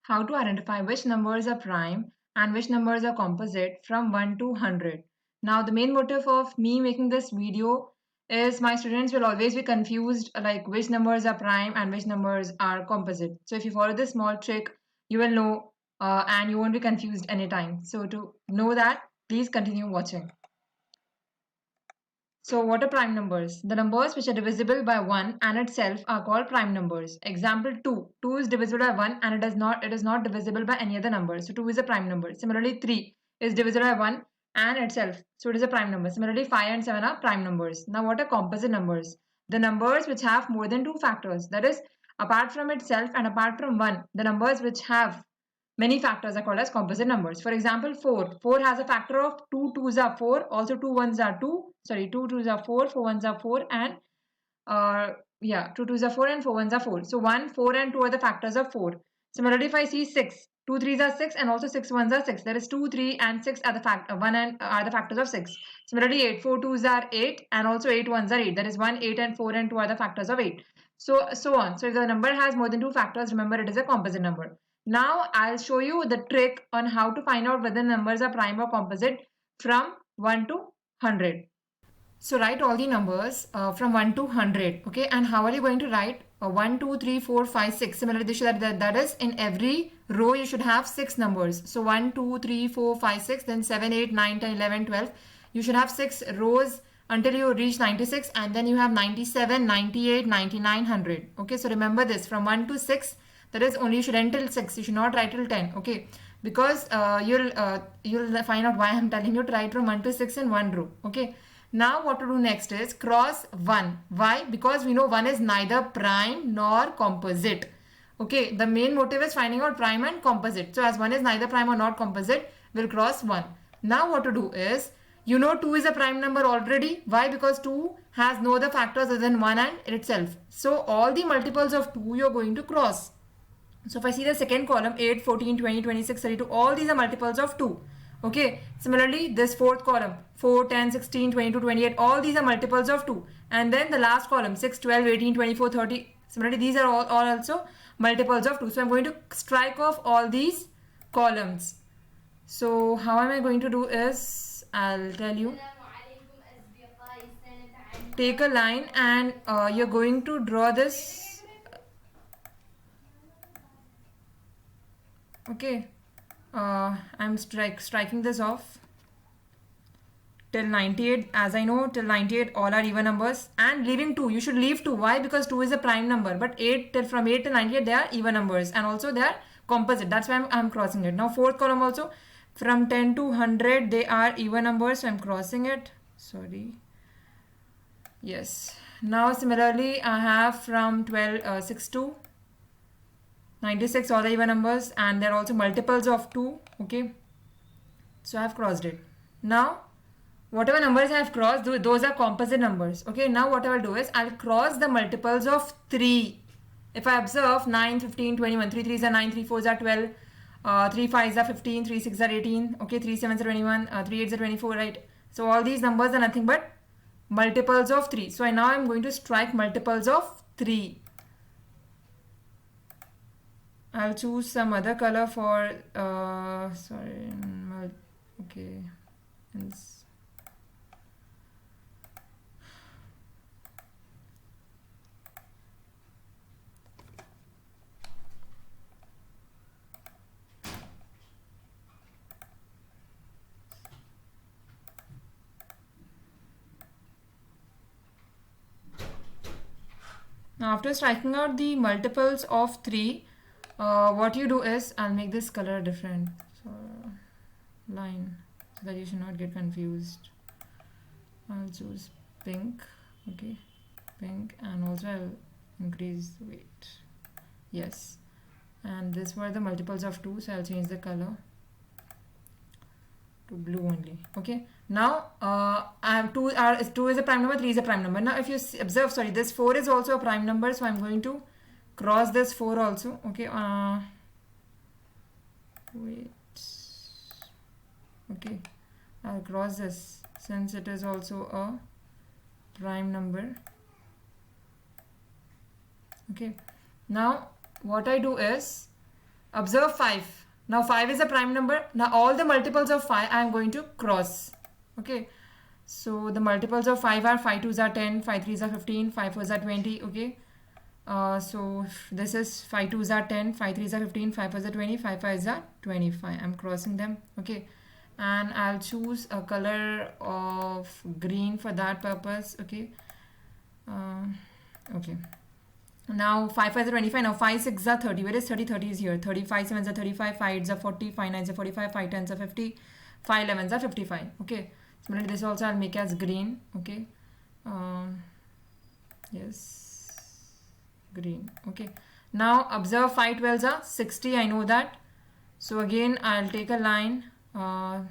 How to identify which numbers are prime and which numbers are composite from 1 to 100. Now, the main motive of me making this video is my students will always be confused like which numbers are prime and which numbers are composite. So if you follow this small trick, you will know and you won't be confused anytime. So to know that, please continue watching. So what are prime numbers? The numbers which are divisible by 1 and itself are called prime numbers. Example 2. 2 is divisible by 1 and it is not divisible by any other number. So 2 is a prime number. Similarly 3 is divisible by 1 and itself. So it is a prime number. Similarly 5 and 7 are prime numbers. Now what are composite numbers? The numbers which have more than two factors. That is apart from itself and apart from 1. The numbers which have many factors are called as composite numbers. For example, 4. 4 has a factor of 2 2s are 4, also 2 1s are 2. Sorry, 2 2s are 4, 4 1s are 4, and 2 2s are 4 and 4 1s are 4. So 1, 4 and 2 are the factors of 4. Similarly, if I see 6, 2 3s are 6 and also 6 1s are 6. That is 2, 3 and 6 are the are the factors of 6. Similarly, 8, 4 2s are 8 and also 8 1s are 8. That is 1, 8 and 4 and 2 are the factors of 8. So on. So if the number has more than two factors, remember it is a composite number. Now I'll show you the trick on how to find out whether numbers are prime or composite from 1 to 100. So write all the numbers from 1 to 100. Okay, and how are you going to write 1, 2, 3, 4, 5, 6? Similarly, that is in every row you should have 6 numbers. So 1, 2, 3, 4, 5, 6, then 7, 8, 9, 10, 11, 12. You should have 6 rows until you reach 96, and then you have 97, 98, 99, 100. Okay, so remember this from 1 to 6. That is only you should end till 6. You should not write till 10. Okay, because you'll find out why I'm telling you to write from 1 to 6 in one row. Okay. Now what to do next is cross 1. Why? Because we know 1 is neither prime nor composite. Okay, the main motive is finding out prime and composite. So as 1 is neither prime or not composite, we'll cross 1. Now what to do is, you know 2 is a prime number already. Why? Because 2 has no other factors other than 1 and itself. So all the multiples of 2 you're going to cross. So if I see the second column, 8, 14, 20, 26, 32, all these are multiples of 2. Okay, similarly this fourth column, 4, 10, 16, 22, 28, all these are multiples of 2. And then the last column, 6, 12, 18, 24, 30, similarly these are all also multiples of 2. So I'm going to strike off all these columns. So how am I going to do is, I'll tell you. Take a line and you're going to draw this. Okay, I'm striking this off till 98. As I know, till 98 all are even numbers, and leaving 2. You should leave 2. Why? Because 2 is a prime number, but from 8 till 98 they are even numbers, and also they are composite. That's why I'm crossing it. Now fourth column also, from 10 to 100 they are even numbers, so I'm crossing it. Sorry. Yes. Now similarly I have from 6 to 96 all the even numbers, and they're also multiples of 2. Okay, so I've crossed it. Now whatever numbers I've crossed, those are composite numbers. Okay, now what I'll do is I'll cross the multiples of 3. If I observe 9, 15, 21, 3 3s are 9, 3 4s are 12, 3 5s are 15, 3 6s are 18, okay, 3 7s are 21, 3 8s are 24, right? So all these numbers are nothing but multiples of 3. So now I'm going to strike multiples of 3. I'll choose some other color for okay. Now after striking out the multiples of 3, what you do is, I'll make this color different, so line, so that you should not get confused. I'll choose pink. Okay, pink, and also I'll increase the weight. Yes, and this were the multiples of 2, so I'll change the color to blue only. Okay, now I have 2 is a prime number, 3 is a prime number. Now if you observe, sorry, this 4 is also a prime number, so I'm going to cross this 4 also. Okay, wait, okay, I'll cross this since it is also a prime number. Okay, now what I do is Observe 5. Now 5 is a prime number. Now all the multiples of 5 I am going to cross. Okay. So the multiples of 5 are 5 2s are 10, 5 3s are 15, 5 4s are 20. Okay. So this is 5 2s are 10, 5 3s are 15, 5 4s are 20, 5 5s are 25. I'm crossing them. Okay. And I'll choose a color of green for that purpose. Okay. Okay. Now 5 5 is 25. Now 5 6 are 30. Where is 30? 30 is here. 35 7 are 35. 5 8 are 40. 5 9 are 45. 5 10 are 50. 5 11 are 55. Okay. Similarly, this also I'll make as green. Okay. Yes. Green. Okay. Now observe 5 12s are 60. I know that. So again, I'll take a line. 5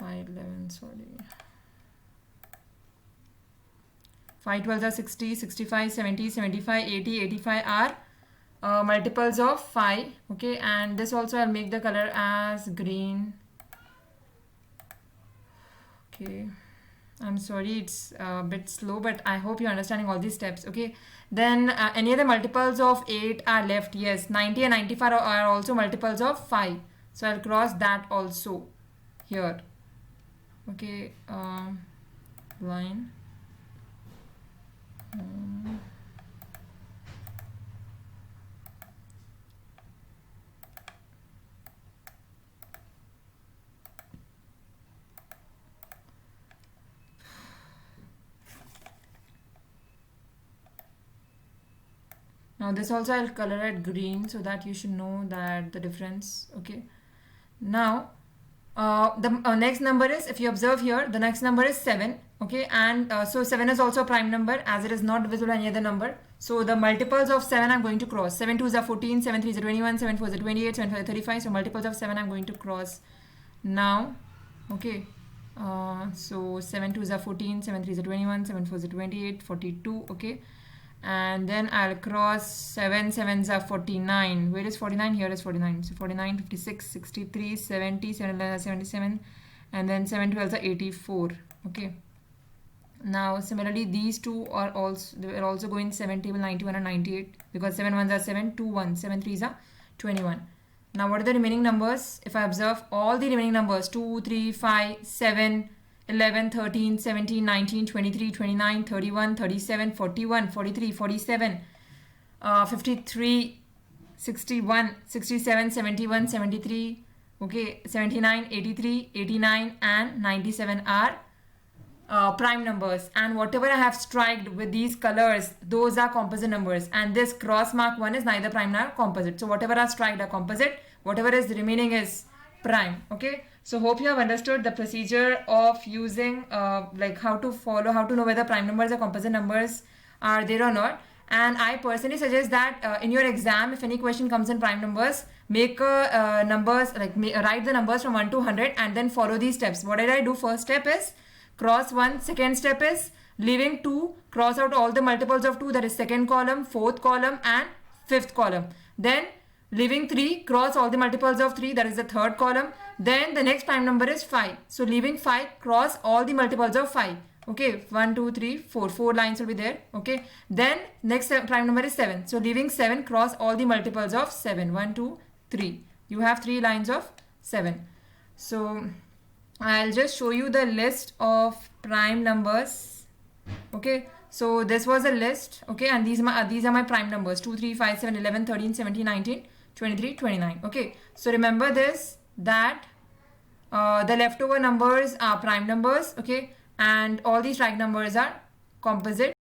11, sorry. 5 12s are 60, 65, 70, 75, 80, 85 are multiples of 5. Okay, and this also I'll make the color as green. Okay, I'm sorry, it's a bit slow, but I hope you're understanding all these steps. Okay, then any other multiples of 8 are left. Yes, 90 and 95 are also multiples of 5. So I'll cross that also here. Okay, line. Now this also I'll color it green so that you should know that the difference. Okay. Now the next number is, if you observe here, the next number is 7. Okay, and so 7 is also a prime number as it is not divisible by any other number. So the multiples of 7 I'm going to cross. 7 2s are 14, 7 3s are 21, 7 4s are 28, 7 5 are 35. So multiples of 7 I'm going to cross now. Okay, so 7 2s are 14, 7 3s are 21, 7 4s are 28, 42. Okay, and then I'll cross 7 7s are 49. Where is 49? Here is 49. So 49, 56, 63, 70, 77, and then 7 12s are 84. Okay. Now similarly these two are also going 7 table, 91 and 98, because 7 1s are 7, 2 1, 7 3s are 21. Now what are the remaining numbers? If I observe all the remaining numbers, 2 3 5 7 11 13 17 19 23 29 31 37 41 43 47 53 61 67 71 73, okay, 79 83 89 and 97 are prime numbers, and whatever I have striked with these colors, those are composite numbers, and this cross mark one is neither prime nor composite. So whatever are striked are composite, whatever is remaining is prime. Okay, so hope you have understood the procedure of using like how to know whether prime numbers or composite numbers are there or not. And I personally suggest that in your exam, if any question comes in prime numbers, make numbers like write the numbers from 1 to 100 and then follow these steps. What did I do? First step is cross 1. Second step is leaving 2, cross out all the multiples of 2, that is second column, fourth column and fifth column. Then leaving 3, cross all the multiples of 3, that is the third column. Then the next prime number is 5. So leaving 5, cross all the multiples of 5. Okay, 1 2 3 4, 4 lines will be there. Okay, then next prime number is 7. So leaving 7, cross all the multiples of 7. 1 2 3. You have 3 lines of 7. So I'll just show you the list of prime numbers. Okay, so this was a list. Okay, and these are my prime numbers: 2 3 5 7 11 13 17 19 23 29. Okay, so remember this, that the leftover numbers are prime numbers. Okay, and all these strike numbers are composite